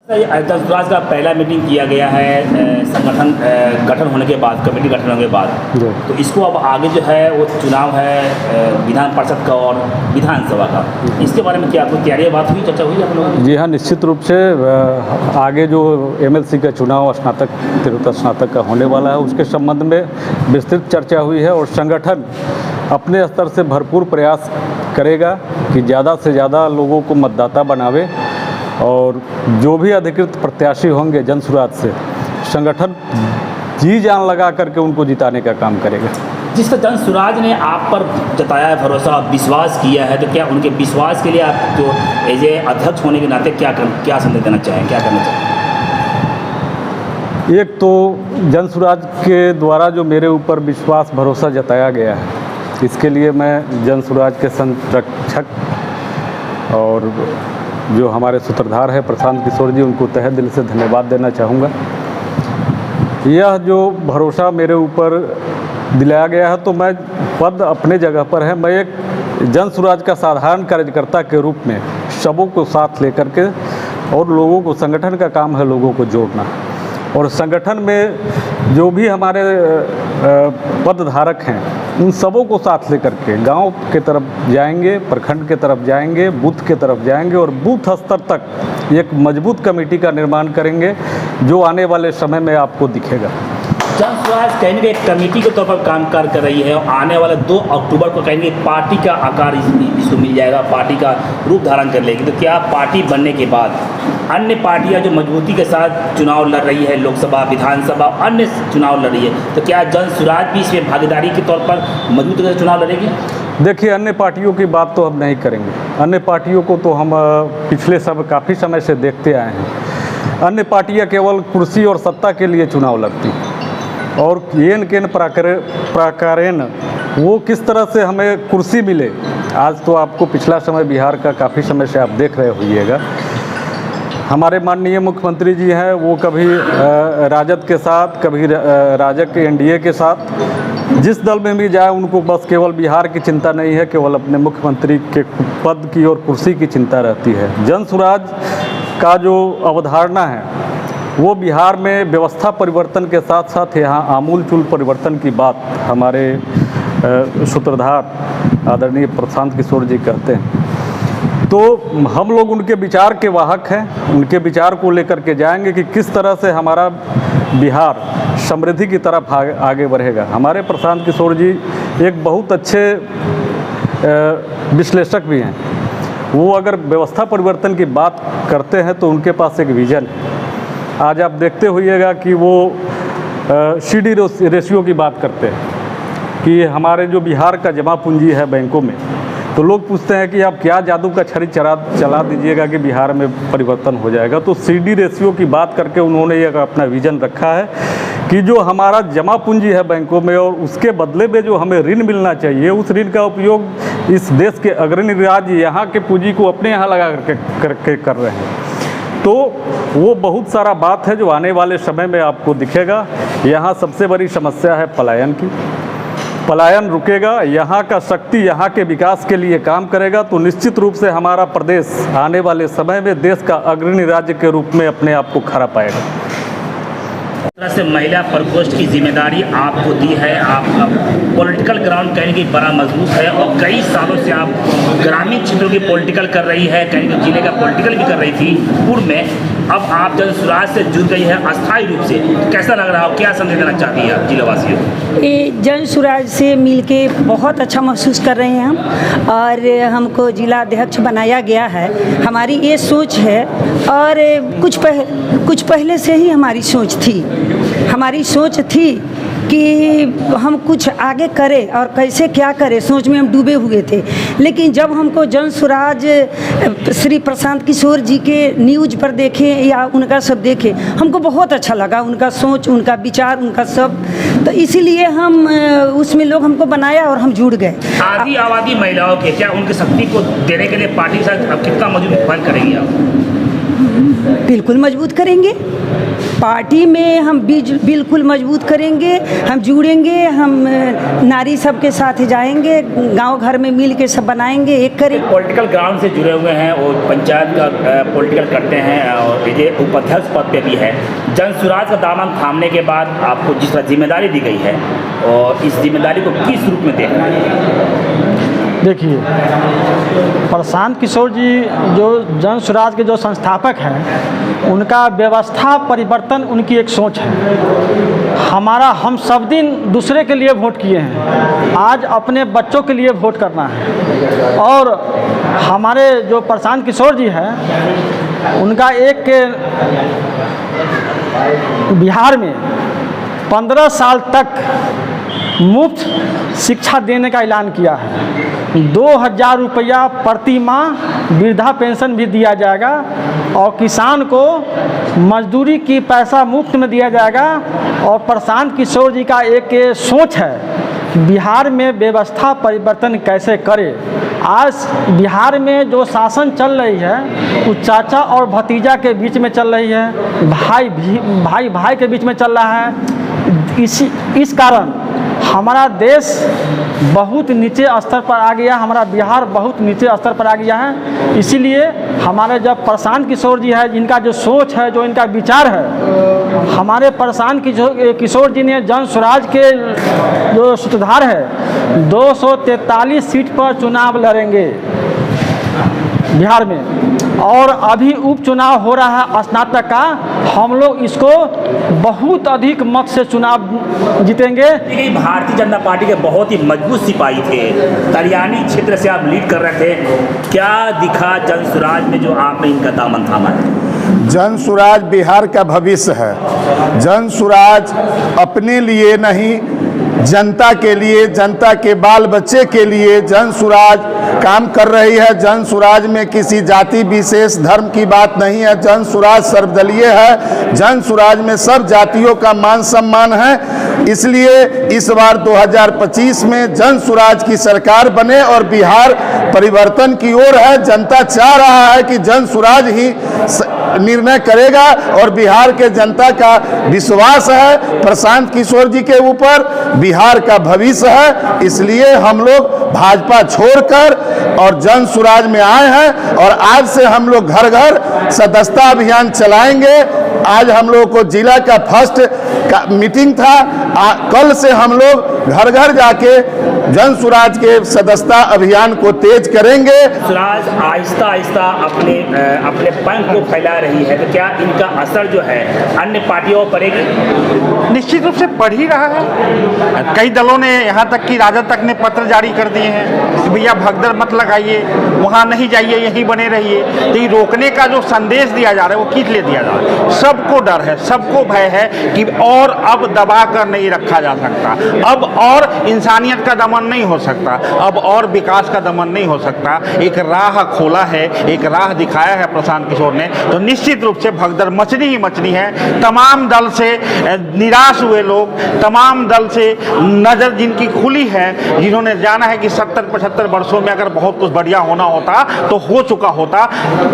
जन सुराज का पहला मीटिंग किया गया है संगठन गठन होने के बाद, कमेटी गठन होने के बाद, तो इसको अब आगे जो है वो चुनाव है विधान परिषद का और विधानसभा का, इसके बारे में क्या आपको तैयारी बात हुई, चर्चा हुई आप लोगों की? जी हाँ, निश्चित रूप से आगे जो MLC का चुनाव स्नातक तिरुत्तर स्नातक का होने वाला है उसके संबंध में विस्तृत चर्चा हुई है और संगठन अपने स्तर से भरपूर प्रयास करेगा कि ज़्यादा से ज़्यादा लोगों को मतदाता बनावे और जो भी अधिकृत प्रत्याशी होंगे जन सुराज से संगठन जी जान लगा करके उनको जिताने का काम करेगा। जिस तरह जन सुराज ने आप पर जताया है भरोसा, विश्वास किया है, तो क्या उनके विश्वास के लिए आप जो एज ए अध्यक्ष होने के नाते क्या संदेश देना चाहें, क्या करना चाहें? एक तो जन सुराज के द्वारा जो मेरे ऊपर विश्वास भरोसा जताया गया है, इसके लिए मैं जन सुराज के संरक्षक और जो हमारे सूत्रधार है प्रशांत किशोर जी, उनको तहे दिल से धन्यवाद देना चाहूँगा। यह जो भरोसा मेरे ऊपर दिलाया गया है तो मैं पद अपने जगह पर है, मैं एक जन सुराज का साधारण कार्यकर्ता के रूप में सबों को साथ लेकर के और लोगों को, संगठन का काम है लोगों को जोड़ना और संगठन में जो भी हमारे पदधारक हैं उन सबों को साथ लेकर के गांव के तरफ जाएंगे, प्रखंड के तरफ जाएंगे, बूथ के तरफ जाएंगे और बूथ स्तर तक एक मजबूत कमेटी का निर्माण करेंगे जो आने वाले समय में आपको दिखेगा। जन सुराज कहीं एक कमेटी के तौर पर काम कर रही है और आने वाले 2 अक्टूबर को कहीं पार्टी का आकार इसको मिल जाएगा, पार्टी का रूप धारण कर लेगी। तो क्या पार्टी बनने के बाद अन्य पार्टियां जो मजबूती के साथ चुनाव लड़ रही है, लोकसभा, विधानसभा, अन्य चुनाव लड़ रही है, तो क्या जन सुराज भी इसमें भागीदारी के तौर पर मजबूती से चुनाव लड़ेगी? देखिए, अन्य पार्टियों की बात तो हम नहीं करेंगे। अन्य पार्टियों को तो हम पिछले काफ़ी समय से देखते आए हैं। अन्य पार्टियां केवल कुर्सी और सत्ता के लिए चुनाव लड़ती और येन केन प्राकारेण वो किस तरह से हमें कुर्सी मिले। आज तो आपको पिछला समय बिहार का काफ़ी समय से आप देख रहे होइएगा, हमारे माननीय मुख्यमंत्री जी हैं वो कभी राजद के साथ, कभी राजग के NDA के साथ, जिस दल में भी जाए उनको बस केवल बिहार की चिंता नहीं है, केवल अपने मुख्यमंत्री के पद की और कुर्सी की चिंता रहती है। जन सुराज का जो अवधारणा है वो बिहार में व्यवस्था परिवर्तन के साथ साथ यहाँ आमूलचूल परिवर्तन की बात हमारे सूत्रधार आदरणीय प्रशांत किशोर जी कहते हैं। तो हम लोग उनके विचार के वाहक हैं, उनके विचार को लेकर के जाएंगे कि किस तरह से हमारा बिहार समृद्धि की तरफ आगे बढ़ेगा। हमारे प्रशांत किशोर जी एक बहुत अच्छे विश्लेषक भी हैं। वो अगर व्यवस्था परिवर्तन की बात करते हैं तो उनके पास एक विजन है। आज आप देखते होइएगा कि वो CD रेशियो की बात करते हैं कि हमारे जो बिहार का जमा पूंजी है बैंकों में, तो लोग पूछते हैं कि आप क्या जादू का छड़ी चला दीजिएगा कि बिहार में परिवर्तन हो जाएगा। तो CD रेशियो की बात करके उन्होंने एक अपना विज़न रखा है कि जो हमारा जमा पूंजी है बैंकों में और उसके बदले में जो हमें ऋण मिलना चाहिए, उस ऋण का उपयोग इस देश के अग्रणी राज्य यहाँ के पूंजी को अपने यहाँ लगा करके कर रहे हैं। तो वो बहुत सारा बात है जो आने वाले समय में आपको दिखेगा। यहाँ सबसे बड़ी समस्या है पलायन की। पलायन रुकेगा, यहाँ का शक्ति यहाँ के विकास के लिए काम करेगा तो निश्चित रूप से हमारा प्रदेश आने वाले समय में देश का अग्रणी राज्य के रूप में अपने आप को खड़ा पाएगा। तरह से महिला प्रकोष्ठ की जिम्मेदारी आपको दी है, आपका पॉलिटिकल ग्राउंड कहीं कि बड़ा मजबूत है और कई सालों से आप ग्रामीण क्षेत्रों की पॉलिटिकल कर रही है, कहीं कि जिले का पॉलिटिकल भी कर रही थी पूर्व में। अब आप जन सुराज से जुड़ गई है अस्थायी रूप से, कैसा लग रहा हो, क्या संदेश देना चाहती है आप जिलावासियों को? ये जन सुराज से मिलके बहुत अच्छा महसूस कर रहे हैं हम, और हमको जिला अध्यक्ष बनाया गया है। हमारी ये सोच है और कुछ पहले से ही हमारी सोच थी। हमारी सोच थी कि हम कुछ आगे करें और कैसे क्या करें, सोच में हम डूबे हुए थे। लेकिन जब हमको जन सुराज श्री प्रशांत किशोर जी के न्यूज़ पर देखे या उनका सब देखे, हमको बहुत अच्छा लगा, उनका सोच, उनका विचार, उनका सब। तो इसीलिए हम उसमें लोग हमको बनाया और हम जुड़ गए। आधी आबादी महिलाओं के क्या उनकी शक्ति को देने के लिए पार्टी के साथ अब कितना मजबूत पहल करेंगी आप? बिल्कुल मजबूत करेंगे। पार्टी में हम बिल्कुल मजबूत करेंगे, हम जुड़ेंगे, हम नारी सब के साथ जाएंगे, गांव घर में मिल के सब बनाएंगे, एक करेंगे। पॉलिटिकल ग्राउंड से जुड़े हुए हैं और पंचायत का पॉलिटिकल करते हैं और ये उपाध्यक्ष पद पे भी है। जन सुराज का दामन थामने के बाद आपको जिस तरह जिम्मेदारी दी गई है और इस जिम्मेदारी को किस रूप में देखना है? देखिए, प्रशांत किशोर जी जो जन सुराज के जो संस्थापक हैं, उनका व्यवस्था परिवर्तन उनकी एक सोच है। हम सब दिन दूसरे के लिए वोट किए हैं, आज अपने बच्चों के लिए वोट करना है। और हमारे जो प्रशांत किशोर जी हैं, उनका एक बिहार में 15 साल तक मुफ्त शिक्षा देने का ऐलान किया है। 2000 रुपया प्रति माह वृद्धा पेंशन भी दिया जाएगा और किसान को मजदूरी की पैसा मुफ्त में दिया जाएगा। और प्रशांत किशोर जी का एक सोच है कि बिहार में व्यवस्था परिवर्तन कैसे करे। आज बिहार में जो शासन चल रही है वो चाचा और भतीजा के बीच में चल रही है, भाई के बीच में चल रहा है। इस कारण हमारा देश बहुत नीचे स्तर पर आ गया, हमारा बिहार बहुत नीचे स्तर पर आ गया है। इसीलिए हमारे जब प्रशांत किशोर जी है, जिनका जो सोच है, जो इनका विचार है, हमारे प्रशांत किशोर जी ने जन स्वराज के जो सूत्रधार है 243 सीट पर चुनाव लड़ेंगे बिहार में। और अभी उपचुनाव हो रहा है स्नातक का, हम लोग इसको बहुत अधिक मत से चुनाव जीतेंगे। भारतीय जनता पार्टी के बहुत ही मजबूत सिपाही थे, तरियानी क्षेत्र से आप लीड कर रहे थे, क्या दिखा जन सुराज में जो आपने इनका दामन थामा है? जन सुराज बिहार का भविष्य है। जन सुराज अपने लिए नहीं, जनता के लिए, जनता के बाल बच्चे के लिए जन सुराज काम कर रही है। जन सुराज में किसी जाति विशेष धर्म की बात नहीं है। जन सुराज सर्वदलीय है। जन सुराज में सब जातियों का मान सम्मान है। इसलिए इस बार 2025 में जन सुराज की सरकार बने और बिहार परिवर्तन की ओर है। जनता चाह रहा है कि जन सुराज ही निर्णय करेगा और बिहार के जनता का विश्वास है प्रशांत किशोर जी के ऊपर, बिहार का भविष्य है। इसलिए हम लोग भाजपा छोड़कर और जन सुराज में आए हैं और आज से हम लोग घर घर सदस्यता अभियान चलाएंगे। आज हम लोग को जिला का फर्स्ट का मीटिंग था, कल से हम लोग घर घर जाके जन सुराज के सदस्यता अभियान को तेज करेंगे। सुराज आहिस्ता आहिस्ता अपने पंख को फैला रही है, तो क्या इनका असर जो है अन्य पार्टियों पर पड़ेगी? निश्चित रूप से पड़ ही रहा है। कई दलों ने, यहाँ तक कि राजद तक ने पत्र जारी कर दिए हैं कि भैया भगदड़ मत लगाइए, वहाँ नहीं जाइए, यहीं बने रहिए। तो ये रोकने का जो संदेश दिया जा रहा है वो किस लिए दिया जा रहा है? सबको डर है, सबको भय है कि और अब दबा कर नहीं रखा जा सकता, अब और इंसानियत का दमन नहीं हो सकता, अब और विकास का दमन नहीं हो सकता। एक राह खोला है, एक राह दिखाया है प्रशांत किशोर ने, तो निश्चित रूप से भगदड़ मचनी ही मचनी है। तमाम दल से निराश हुए लोग, तमाम दल से नज़र जिनकी खुली है, जिन्होंने जाना है कि 70-75 वर्षों में अगर बहुत कुछ बढ़िया होना होता तो हो चुका होता।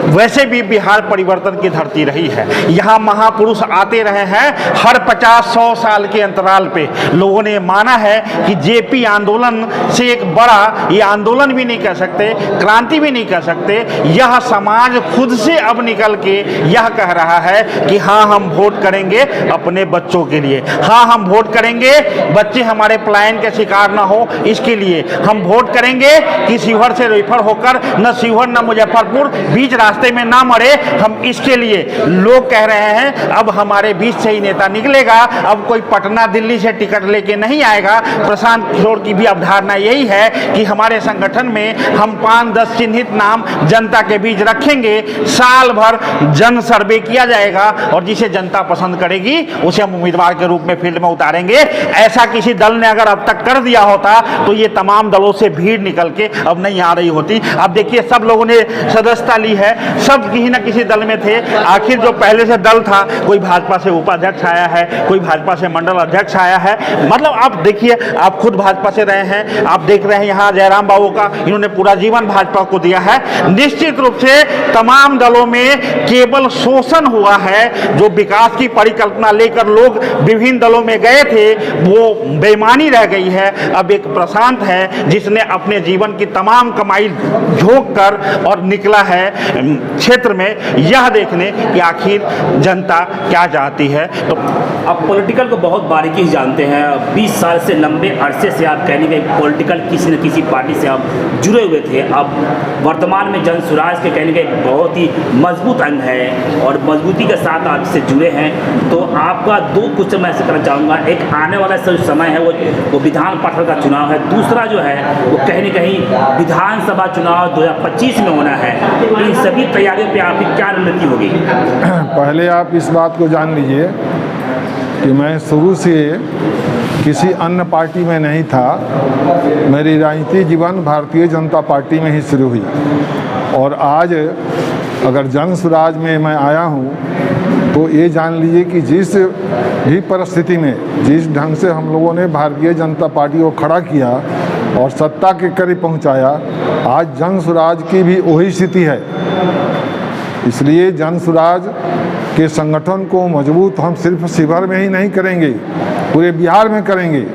वैसे भी बिहार परिवर्तन की धरती रही है, यहाँ महापुरुष आते रहे हैं। हर 50-100 साल के अंतराल पे लोगों ने माना है कि जेपी आंदोलन से एक बड़ा, ये आंदोलन भी नहीं कह सकते, क्रांति भी नहीं कह सकते, यह समाज खुद से अब निकल के यह कह रहा है कि हाँ हम वोट करेंगे अपने बच्चों के लिए, हाँ हम वोट करेंगे बच्चे हमारे पलायन के शिकार ना हो, इसके लिए हम वोट करेंगे कि शिवहर से रेफर होकर न शिवहर न मुजफ्फरपुर बीच रास्ते में ना मरे, हम इसके लिए लोग कह रहे हैं। अब हमारे बीच से ही नेता निकलेगा, अब कोई पटना दिल्ली से टिकट लेके नहीं आएगा। प्रशांत किशोर की भी अवधारणा यही है कि हमारे संगठन में हम 5-10 चिन्हित नाम जनता के बीच रखेंगे, साल भर जन सर्वे किया जाएगा और जिसे जनता पसंद करेगी उसे हम उम्मीदवार के रूप में फील्ड में उतारेंगे। ऐसा किसी दल ने अगर अब तक कर दिया होता तो ये तमाम दलों से भीड़ निकल के अब नहीं आ रही होती। अब देखिए सब लोगों ने सदस्यता ली है, सब किसी न किसी दल में थे। आखिर जो पहले से दल था, कोई भाजपा से उपाध्यक्ष आया है, कोई भाजपा से मंडल अध्यक्ष आया है, मतलब आप देखिए, आप खुद भाजपा से रहे हैं। आप देख रहे हैं यहाँ जयराम बाबू का, इन्होंने पूरा जीवन भाजपा को दिया है। निश्चित रूप से तमाम दलों में केवल शोषण हुआ है। जो विकास की परिकल्पना लेकर लोग विभिन्न दलों में गए थे वो बेईमानी रह गई है। अब एक प्रशांत है जिसने अपने जीवन की तमाम कमाई झोंक कर और निकला है क्षेत्र में यह देखने कि आखिर जनता क्या चाहती है। तो आप पॉलिटिकल को बहुत बारीकी से जानते हैं। 20 साल से लंबे अरसे से आप कहने के पॉलिटिकल किसी न किसी पार्टी से आप जुड़े हुए थे। अब वर्तमान में जन स्वराज के कहने का एक बहुत ही मजबूत अंग है और मजबूती के साथ आप इससे जुड़े हैं। तो आपका दो क्वेश्चन मैं ऐसे करना चाहूँगा। एक आने वाला समय है वो विधान पार्षद का चुनाव है। दूसरा जो है वो कहीं न कहीं विधानसभा चुनाव 2025 में होना है। इन सभी तैयारियों पर आपकी क्या रणनीति होगी? पहले आप इस बात को जान लीजिए कि मैं शुरू से किसी अन्य पार्टी में नहीं था। मेरी राजनीतिक जीवन भारतीय जनता पार्टी में ही शुरू हुई और आज अगर जन स्वराज में मैं आया हूँ तो ये जान लीजिए कि जिस भी परिस्थिति में जिस ढंग से हम लोगों ने भारतीय जनता पार्टी को खड़ा किया और सत्ता के करीब पहुँचाया, आज जन स्वराज की भी वही स्थिति है। इसलिए जन स्वराज के संगठन को मजबूत हम सिर्फ शिवहर में ही नहीं करेंगे, पूरे बिहार में करेंगे।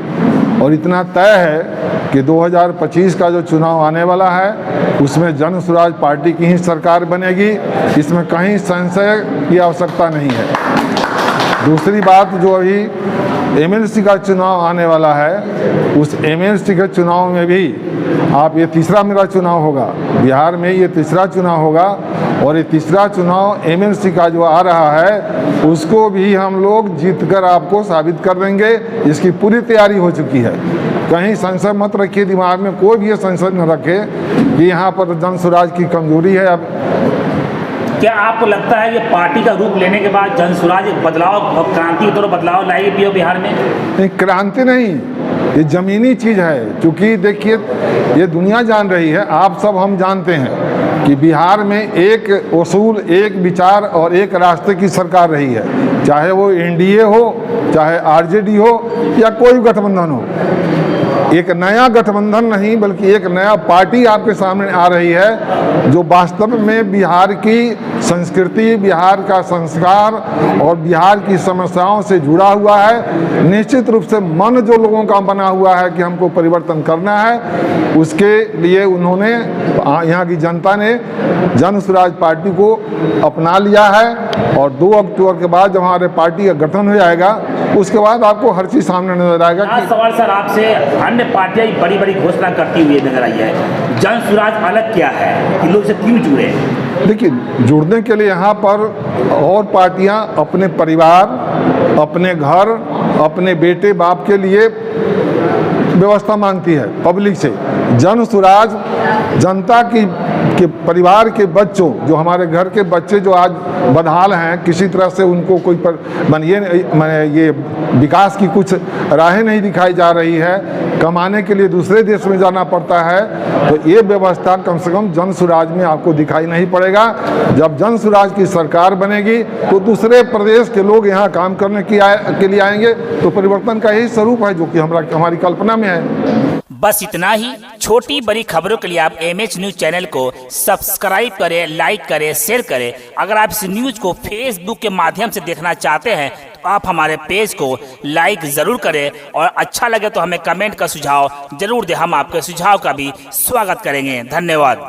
और इतना तय है कि 2025 का जो चुनाव आने वाला है उसमें जन स्वराज पार्टी की ही सरकार बनेगी। इसमें कहीं संशय की आवश्यकता नहीं है। दूसरी बात, जो अभी एमएलसी का चुनाव आने वाला है उस एमएलसी के चुनाव में भी आप, ये तीसरा मेरा चुनाव होगा बिहार में, ये तीसरा चुनाव होगा और ये तीसरा चुनाव एमएलसी का जो आ रहा है उसको भी हम लोग जीतकर आपको साबित कर देंगे। इसकी पूरी तैयारी हो चुकी है। कहीं संशय मत रखिए, दिमाग में कोई भी ये संशय न रखे कि यहाँ पर जन स्वराज की कमजोरी है। अब क्या आपको लगता है कि पार्टी का रूप लेने के बाद जन स्वराज एक बदलाव, क्रांति की तरफ बदलाव लाएगी बिहार में? नहीं, क्रांति नहीं, ये जमीनी चीज़ है। क्योंकि देखिए ये दुनिया जान रही है, आप सब हम जानते हैं कि बिहार में एक उसूल, एक विचार और एक रास्ते की सरकार रही है। चाहे वो एनडीए हो, चाहे आरजेडी हो या कोई गठबंधन हो। एक नया गठबंधन नहीं बल्कि एक नया पार्टी आपके सामने आ रही है जो वास्तव में बिहार की संस्कृति, बिहार का संस्कार और बिहार की समस्याओं से जुड़ा हुआ है। निश्चित रूप से मन जो लोगों का बना हुआ है कि हमको परिवर्तन करना है, उसके लिए उन्होंने, यहाँ की जनता ने जन स्वराज पार्टी को अपना लिया है। और 2 अक्टूबर के बाद जब हमारे पार्टी का गठन हो जाएगा उसके बाद आपको हर चीज़ सामने नजर आएगा। सवाल सर आपसे, अन्य पार्टियां बड़ी बड़ी घोषणा करती हुई नजर आई है, जन स्वराज अलग क्या है कि लोग से क्यों जुड़े? देखिए, जुड़ने के लिए यहाँ पर और पार्टियाँ अपने परिवार, अपने घर, अपने बेटे बाप के लिए व्यवस्था मांगती है पब्लिक से। जन स्वराज जनता की के परिवार के बच्चों, जो हमारे घर के बच्चे जो आज बदहाल हैं, किसी तरह से उनको कोई ये विकास की कुछ राहें नहीं दिखाई जा रही है, कमाने के लिए दूसरे देश में जाना पड़ता है, तो ये व्यवस्था कम से कम जन स्वराज में आपको दिखाई नहीं पड़ेगा। जब जन स्वराज की सरकार बनेगी तो दूसरे प्रदेश के लोग यहाँ काम करने के लिए आएंगे, तो परिवर्तन का यही स्वरूप है जो कि हमारी कल्पना में है। बस इतना ही। छोटी बड़ी खबरों के लिए आप एमएच न्यूज चैनल को सब्सक्राइब करें, लाइक करें, शेयर करें। अगर आप इस न्यूज को फेसबुक के माध्यम से देखना चाहते हैं तो आप हमारे पेज को लाइक ज़रूर करें और अच्छा लगे तो हमें कमेंट का सुझाव जरूर दें। हम आपके सुझाव का भी स्वागत करेंगे। धन्यवाद।